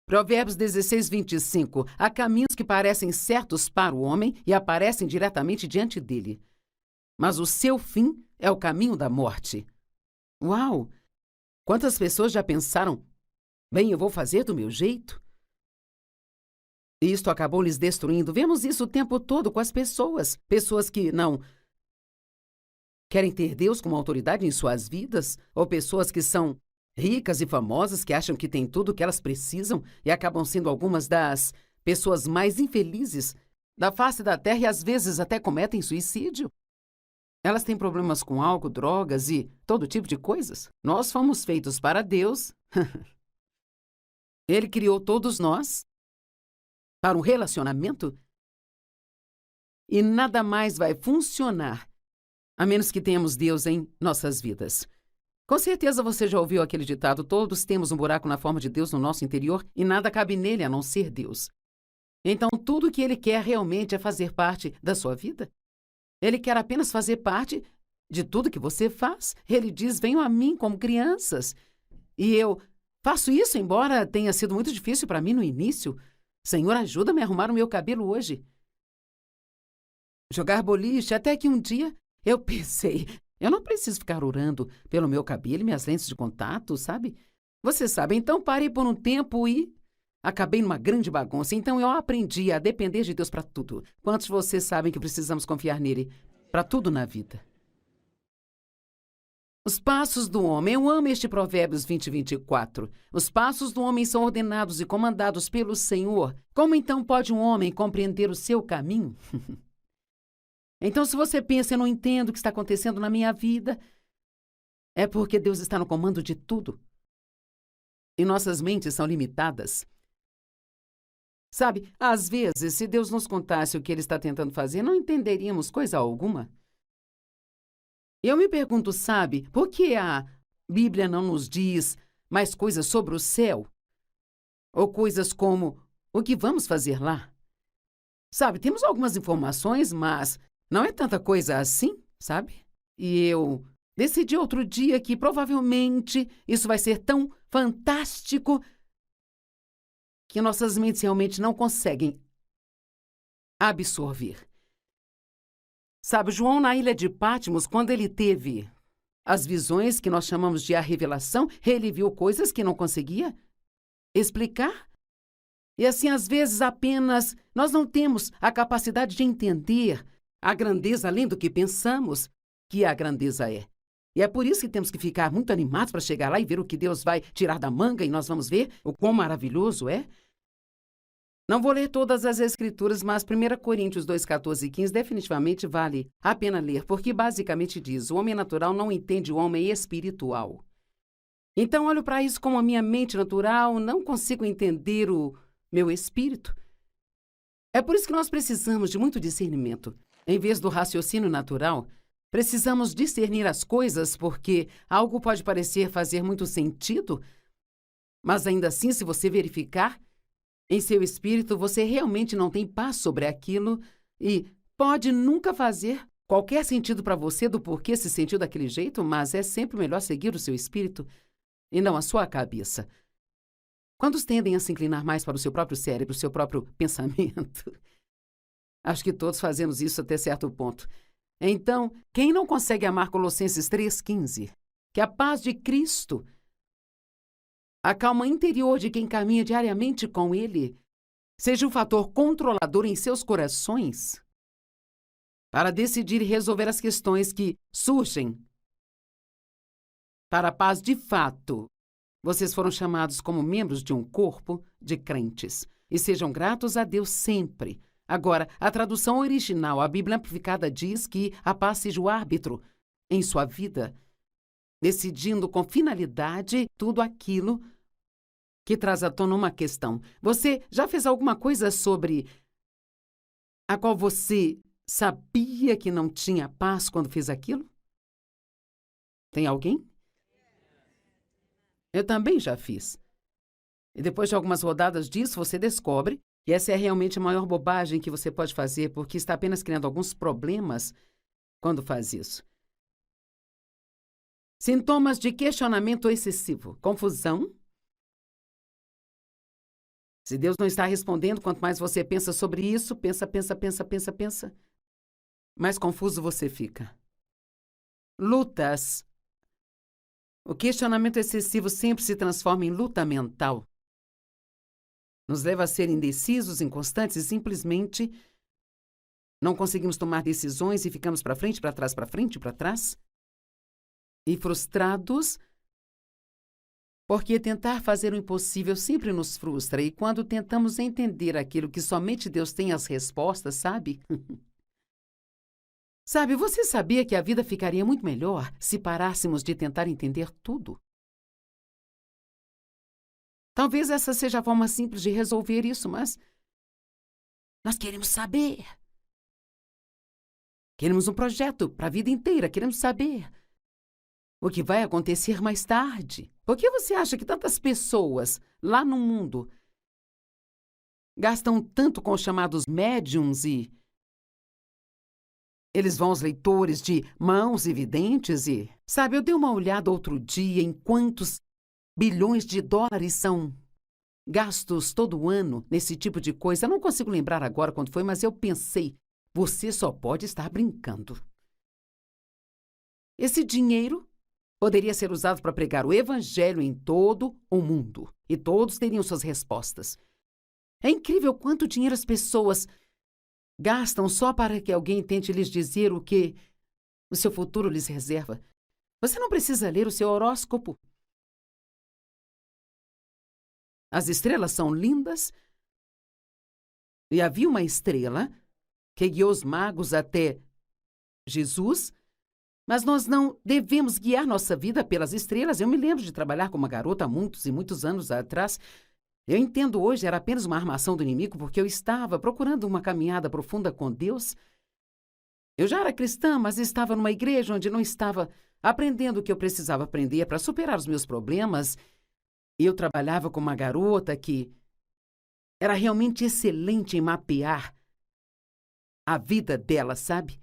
Provérbios 16, 25. Há caminhos que parecem certos para o homem e aparecem diretamente diante dele. Mas o seu fim é o caminho da morte. Uau! Quantas pessoas já pensaram, bem, eu vou fazer do meu jeito? E isto acabou lhes destruindo. Vemos isso o tempo todo com as pessoas. Pessoas que não querem ter Deus como autoridade em suas vidas, ou pessoas que são ricas e famosas, que acham que têm tudo o que elas precisam e acabam sendo algumas das pessoas mais infelizes da face da Terra e às vezes até cometem suicídio. Elas têm problemas com álcool, drogas e todo tipo de coisas. Nós fomos feitos para Deus. Ele criou todos nós para um relacionamento e nada mais vai funcionar a menos que tenhamos Deus em nossas vidas. Com certeza você já ouviu aquele ditado, todos temos um buraco na forma de Deus no nosso interior e nada cabe nele a não ser Deus. Então, tudo o que Ele quer realmente é fazer parte da sua vida. Ele quer apenas fazer parte de tudo que você faz. Ele diz, venham a mim como crianças. E eu faço isso, embora tenha sido muito difícil para mim no início. Senhor, ajuda-me a arrumar o meu cabelo hoje. Jogar boliche, até que um dia eu pensei, eu não preciso ficar orando pelo meu cabelo e minhas lentes de contato, sabe? Você sabe, então parei por um tempo e acabei numa grande bagunça. Então eu aprendi a depender de Deus para tudo. Quantos de vocês sabem que precisamos confiar nele para tudo na vida? Os passos do homem. Eu amo este Provérbios 20, 24. Os passos do homem são ordenados e comandados pelo Senhor. Como então pode um homem compreender o seu caminho? Então, se você pensa, eu não entendo o que está acontecendo na minha vida, é porque Deus está no comando de tudo. E nossas mentes são limitadas. Sabe, às vezes, se Deus nos contasse o que Ele está tentando fazer, não entenderíamos coisa alguma. Eu me pergunto, sabe, por que a Bíblia não nos diz mais coisas sobre o céu? Ou coisas como, o que vamos fazer lá? Sabe, temos algumas informações, mas não é tanta coisa assim, sabe? E eu decidi outro dia que provavelmente isso vai ser tão fantástico que nossas mentes realmente não conseguem absorver. Sabe, João, na ilha de Patmos, quando ele teve as visões que nós chamamos de a revelação, ele viu coisas que não conseguia explicar. E assim, às vezes, apenas nós não temos a capacidade de entender a grandeza além do que pensamos que a grandeza é. E é por isso que temos que ficar muito animados para chegar lá e ver o que Deus vai tirar da manga e nós vamos ver o quão maravilhoso é. Não vou ler todas as escrituras, mas 1 Coríntios 2, 14 e 15 definitivamente vale a pena ler, porque basicamente diz: o homem natural não entende o homem espiritual. Então olho para isso como a minha mente natural, não consigo entender o meu espírito. É por isso que nós precisamos de muito discernimento. Em vez do raciocínio natural, precisamos discernir as coisas, porque algo pode parecer fazer muito sentido, mas ainda assim, se você verificar, em seu espírito você realmente não tem paz sobre aquilo e pode nunca fazer qualquer sentido para você do porquê se sentiu daquele jeito, mas é sempre melhor seguir o seu espírito e não a sua cabeça. Quantos tendem a se inclinar mais para o seu próprio cérebro, o seu próprio pensamento? Acho que todos fazemos isso até certo ponto. Então, quem não consegue amar Colossenses 3,15, que a paz de Cristo, a calma interior de quem caminha diariamente com Ele, seja um fator controlador em seus corações, para decidir e resolver as questões que surgem. Para a paz de fato, vocês foram chamados como membros de um corpo de crentes, e sejam gratos a Deus sempre. Agora, a tradução original, a Bíblia Amplificada, diz que a paz seja o árbitro em sua vida, decidindo com finalidade tudo aquilo que traz à tona uma questão. Você já fez alguma coisa sobre a qual você sabia que não tinha paz quando fez aquilo? Tem alguém? Eu também já fiz. E depois de algumas rodadas disso, você descobre que essa é realmente a maior bobagem que você pode fazer, porque está apenas criando alguns problemas quando faz isso. Sintomas de questionamento excessivo: confusão. Se Deus não está respondendo, quanto mais você pensa sobre isso, pensa, mais confuso você fica. Lutas. O questionamento excessivo sempre se transforma em luta mental. Nos leva a ser indecisos, inconstantes e simplesmente não conseguimos tomar decisões e ficamos para frente, para trás, para frente, para trás. E frustrados, porque tentar fazer o impossível sempre nos frustra. E quando tentamos entender aquilo que somente Deus tem as respostas, sabe? Sabe, você sabia que a vida ficaria muito melhor se parássemos de tentar entender tudo? Talvez essa seja a forma simples de resolver isso, mas nós queremos saber. Queremos um projeto para a vida inteira, queremos saber o que vai acontecer mais tarde. Por que você acha que tantas pessoas lá no mundo gastam tanto com os chamados médiums e eles vão aos leitores de mãos e videntes e... Sabe, eu dei uma olhada outro dia em quantos bilhões de dólares são gastos todo ano nesse tipo de coisa. Eu não consigo lembrar agora quando foi, mas eu pensei, você só pode estar brincando. Esse dinheiro poderia ser usado para pregar o evangelho em todo o mundo, e todos teriam suas respostas. É incrível quanto dinheiro as pessoas gastam só para que alguém tente lhes dizer o que o seu futuro lhes reserva. Você não precisa ler o seu horóscopo. As estrelas são lindas, e havia uma estrela que guiou os magos até Jesus, mas nós não devemos guiar nossa vida pelas estrelas. Eu me lembro de trabalhar com uma garota há muitos e muitos anos atrás. Eu entendo hoje, era apenas uma armação do inimigo, porque eu estava procurando uma caminhada profunda com Deus. Eu já era cristã, mas estava numa igreja onde não estava aprendendo o que eu precisava aprender para superar os meus problemas. E eu trabalhava com uma garota que era realmente excelente em mapear a vida dela, sabe?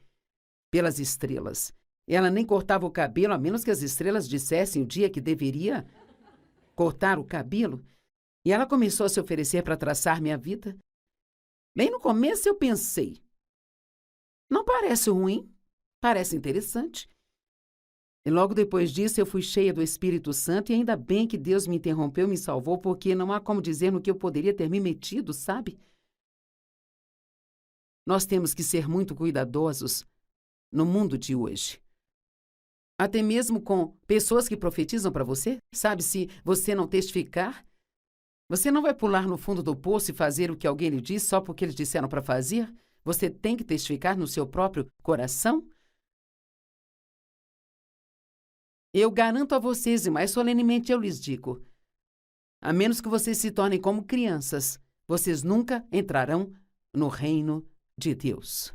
Pelas estrelas. Ela nem cortava o cabelo, a menos que as estrelas dissessem o dia que deveria cortar o cabelo. E ela começou a se oferecer para traçar minha vida. Bem no começo eu pensei, não parece ruim, parece interessante. E logo depois disso eu fui cheia do Espírito Santo e ainda bem que Deus me interrompeu e me salvou, porque não há como dizer no que eu poderia ter me metido, sabe? Nós temos que ser muito cuidadosos no mundo de hoje. Até mesmo com pessoas que profetizam para você, sabe? Se você não testificar, você não vai pular no fundo do poço e fazer o que alguém lhe diz só porque eles disseram para fazer. Você tem que testificar no seu próprio coração. Eu garanto a vocês, e mais solenemente eu lhes digo, a menos que vocês se tornem como crianças, vocês nunca entrarão no reino de Deus.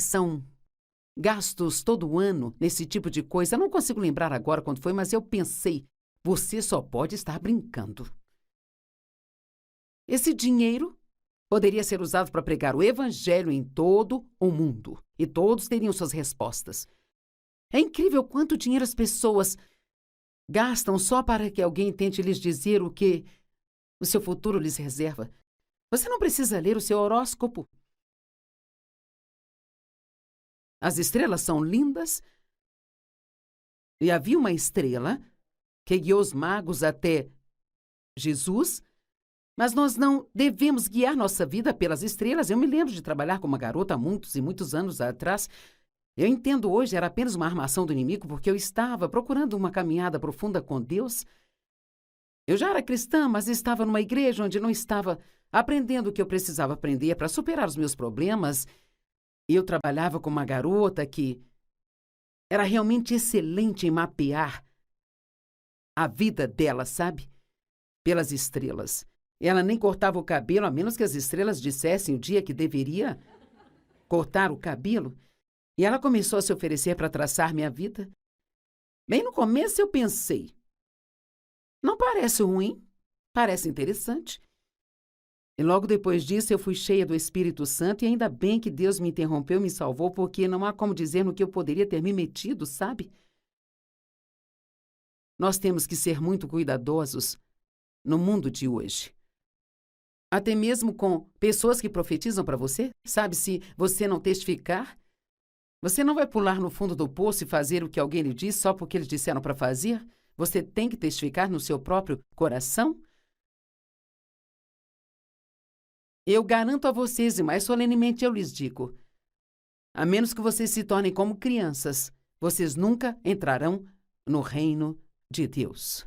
São gastos todo ano nesse tipo de coisa. Eu não consigo lembrar agora quando foi, mas eu pensei, você só pode estar brincando. Esse dinheiro poderia ser usado para pregar o evangelho em todo o mundo e todos teriam suas respostas. É incrível quanto dinheiro as pessoas gastam só para que alguém tente lhes dizer o que o seu futuro lhes reserva. Você não precisa ler o seu horóscopo. As estrelas são lindas. E havia uma estrela que guiou os magos até Jesus, mas nós não devemos guiar nossa vida pelas estrelas. Eu me lembro de trabalhar com uma garota há muitos e muitos anos atrás. Eu entendo hoje, era apenas uma armação do inimigo, porque eu estava procurando uma caminhada profunda com Deus. Eu já era cristã, mas estava numa igreja onde não estava aprendendo o que eu precisava aprender para superar os meus problemas. Eu trabalhava com uma garota que era realmente excelente em mapear a vida dela, sabe? Pelas estrelas. Ela nem cortava o cabelo, a menos que as estrelas dissessem o dia que deveria cortar o cabelo. E ela começou a se oferecer para traçar minha vida. Bem no começo eu pensei, não parece ruim, parece interessante. E logo depois disso eu fui cheia do Espírito Santo e ainda bem que Deus me interrompeu e me salvou, porque não há como dizer no que eu poderia ter me metido, sabe? Nós temos que ser muito cuidadosos no mundo de hoje. Até mesmo com pessoas que profetizam para você, sabe? Se você não testificar, você não vai pular no fundo do poço e fazer o que alguém lhe diz só porque eles disseram para fazer. Você tem que testificar no seu próprio coração. Eu garanto a vocês, e mais solenemente eu lhes digo, a menos que vocês se tornem como crianças, vocês nunca entrarão no reino de Deus.